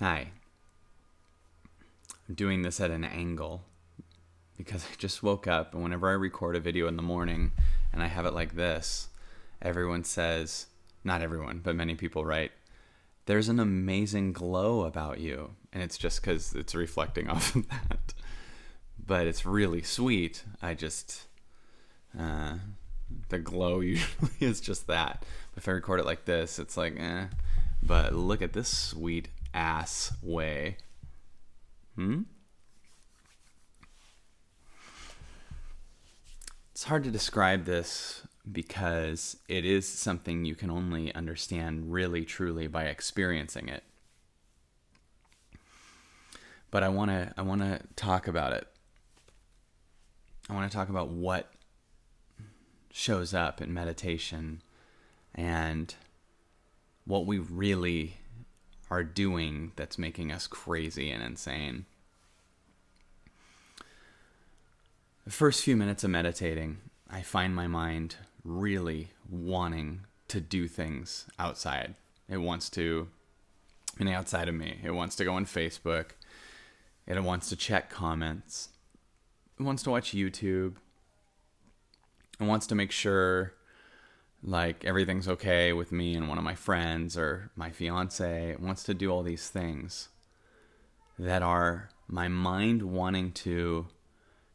Hi. I'm doing this at an angle because I just woke up, and whenever I record a video in the morning and I have it like this, everyone says, not everyone, but many people write, there's an amazing glow about you. And it's just because it's reflecting off of that. But it's really sweet. The glow usually is just that. If I record it like this, it's like, eh. But look at this sweet ass way. It's hard to describe this because it is something you can only understand really truly by experiencing it. But I want to talk about it. I want to talk about what shows up in meditation and what we really are doing that's making us crazy and insane. The first few minutes of meditating, I find my mind really wanting to do things outside. It wants to, outside of me. It wants to go on Facebook. It wants to check comments. It wants to watch YouTube. It wants to make sure like everything's okay with me and one of my friends or my fiance. It wants to do all these things that are my mind wanting to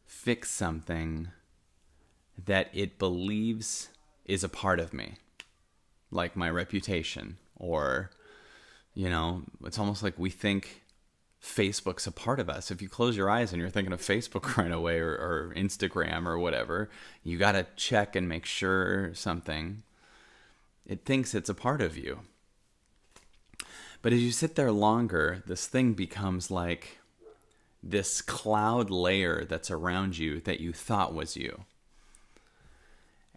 fix something that it believes is a part of me, like my reputation, or, it's almost like we think Facebook's a part of us. If you close your eyes and you're thinking of Facebook right away, or Instagram or whatever, you got to check and make sure something. It thinks it's a part of you. But as you sit there longer, this thing becomes like this cloud layer that's around you that you thought was you.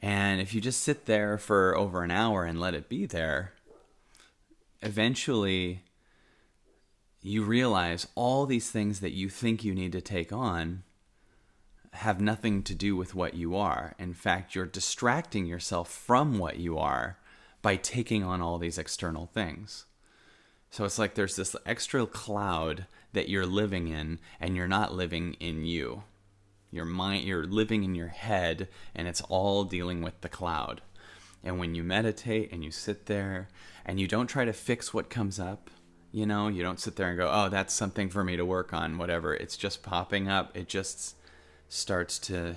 And if you just sit there for over an hour and let it be there, eventually you realize all these things that you think you need to take on have nothing to do with what you are. In fact, you're distracting yourself from what you are by taking on all these external things. So it's like there's this extra cloud that you're living in, and you're not living in you. Your mind, you're living in your head, and it's all dealing with the cloud. And when you meditate and you sit there and you don't try to fix what comes up, you don't sit there and go, oh, that's something for me to work on, whatever. It's just popping up. It just starts to,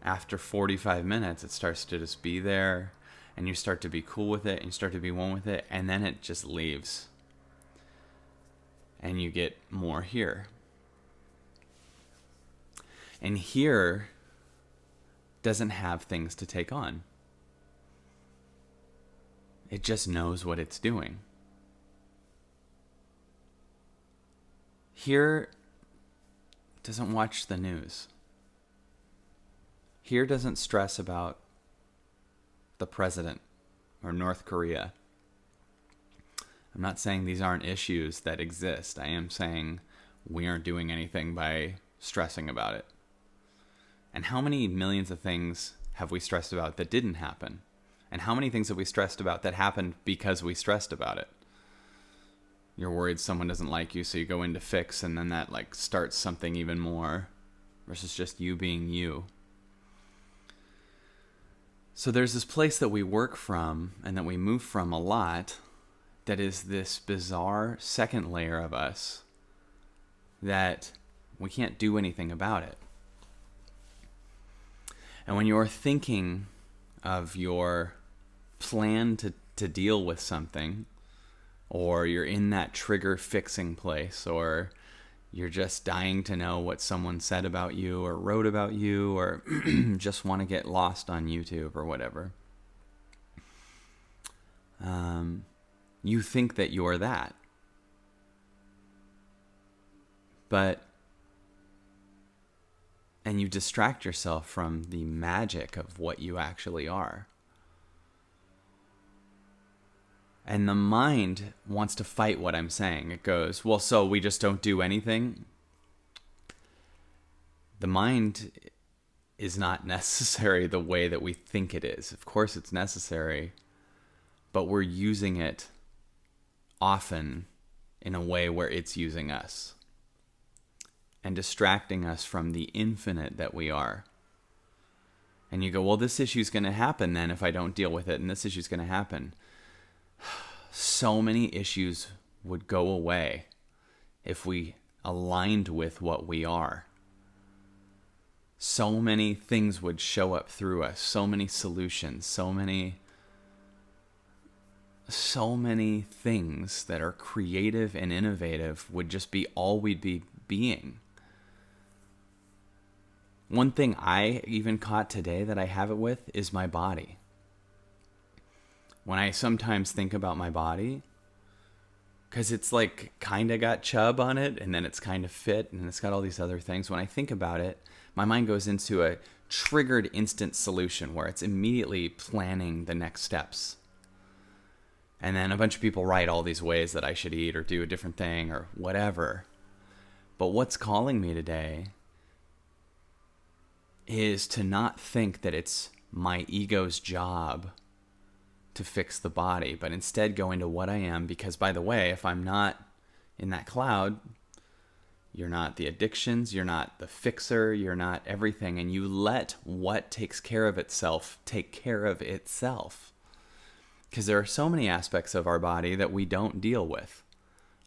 after 45 minutes, it starts to just be there, and you start to be cool with it, and you start to be one with it, and then it just leaves. And you get more here. And here doesn't have things to take on. It just knows what it's doing. Here doesn't watch the news. Here doesn't stress about the president or North Korea. I'm not saying these aren't issues that exist. I am saying we aren't doing anything by stressing about it. And how many millions of things have we stressed about that didn't happen? And how many things have we stressed about that happened because we stressed about it? You're worried someone doesn't like you, so you go into fix, and then that starts something even more versus just you being you. So there's this place that we work from and that we move from a lot that is this bizarre second layer of us that we can't do anything about it. And when you're thinking of your plan to deal with something, or you're in that trigger fixing place, or you're just dying to know what someone said about you or wrote about you, or just want to get lost on YouTube or whatever, you think that you're that. And you distract yourself from the magic of what you actually are. And the mind wants to fight what I'm saying. It goes, well, so we just don't do anything? The mind is not necessary the way that we think it is. Of course it's necessary, but we're using it often in a way where it's using us and distracting us from the infinite that we are. And you go, well, this issue's going to happen then if I don't deal with it, and this issue's going to happen. So many issues would go away if we aligned with what we are. So many things would show up through us, so many solutions, so many things that are creative and innovative would just be all we'd be being. One thing I even caught today that I have it with is my body. When I sometimes think about my body, because it's like kind of got chub on it, and then it's kind of fit, and it's got all these other things. When I think about it, my mind goes into a triggered instant solution where it's immediately planning the next steps. And then a bunch of people write all these ways that I should eat or do a different thing or whatever. But what's calling me today is to not think that it's my ego's job to fix the body, but instead go into what I am. Because, by the way, if I'm not in that cloud, you're not the addictions, you're not the fixer, you're not everything. And you let what takes care of itself take care of itself. Because there are so many aspects of our body that we don't deal with,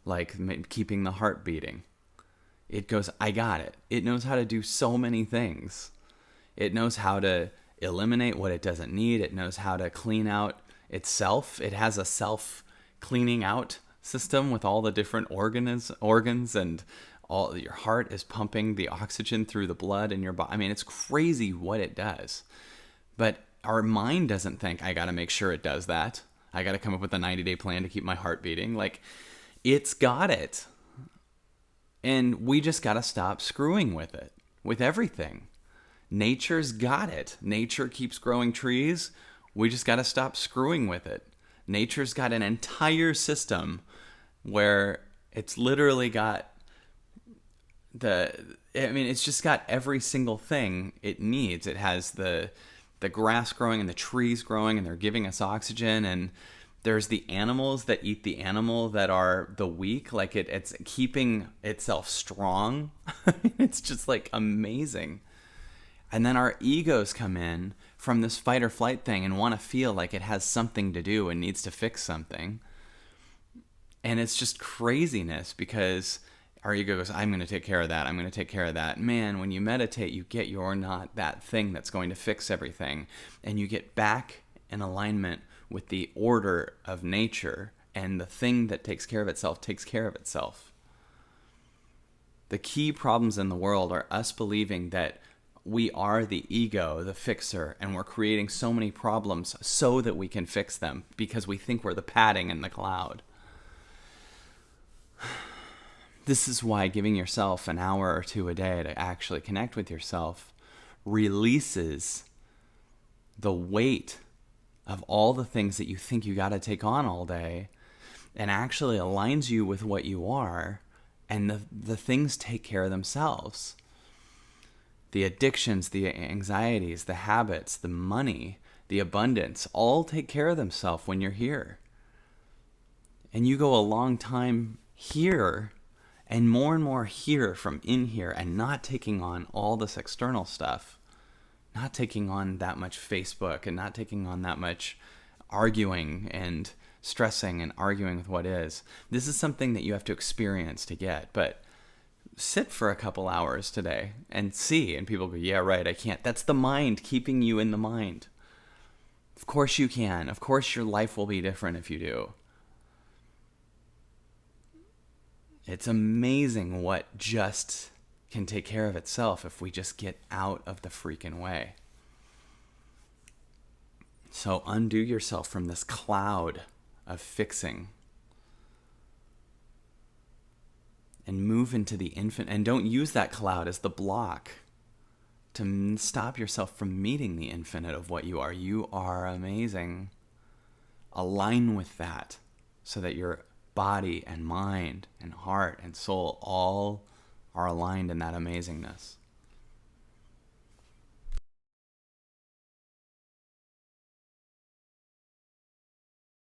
like keeping the heart beating. It goes, I got it. It knows how to do so many things. It knows how to eliminate what it doesn't need. It knows how to clean out itself. It has a self-cleaning out system with all the different organs, and all your heart is pumping the oxygen through the blood in your body. I mean, it's crazy what it does. But our mind doesn't think, I got to make sure it does that. I got to come up with a 90-day plan to keep my heart beating. Like, it's got it. And we just got to stop screwing with it, with everything. Nature's got it. Nature keeps growing trees. We just got to stop screwing with it. Nature's got an entire system where it's literally got it's just got every single thing it needs. It has the grass growing and the trees growing, and they're giving us oxygen, and there's the animals that eat the animal that are the weak. Like it's keeping itself strong. It's just like amazing. And then our egos come in from this fight or flight thing and want to feel like it has something to do and needs to fix something. And it's just craziness, because our ego goes, I'm going to take care of that. I'm going to take care of that. Man, when you meditate, you get you're not that thing that's going to fix everything. And you get back in alignment with the order of nature, and the thing that takes care of itself takes care of itself. The key problems in the world are us believing that we are the ego, the fixer, and we're creating so many problems so that we can fix them because we think we're the padding in the cloud. This is why giving yourself an hour or two a day to actually connect with yourself releases the weight of all the things that you think you got to take on all day, and actually aligns you with what you are, and the things take care of themselves. The addictions, the anxieties, the habits, the money, the abundance, all take care of themselves when you're here. And you go a long time here, and more here from in here, and not taking on all this external stuff, not taking on that much Facebook, and not taking on that much arguing and stressing and arguing with what is. This is something that you have to experience to get, but sit for a couple hours today and see. And people go, yeah, right, I can't. That's the mind keeping you in the mind. Of course you can. Of course your life will be different if you do. It's amazing what just can take care of itself if we just get out of the freaking way. So undo yourself from this cloud of fixing and move into the infinite. And don't use that cloud as the block to stop yourself from meeting the infinite of what you are. You are amazing. Align with that so that your body and mind and heart and soul all are aligned in that amazingness.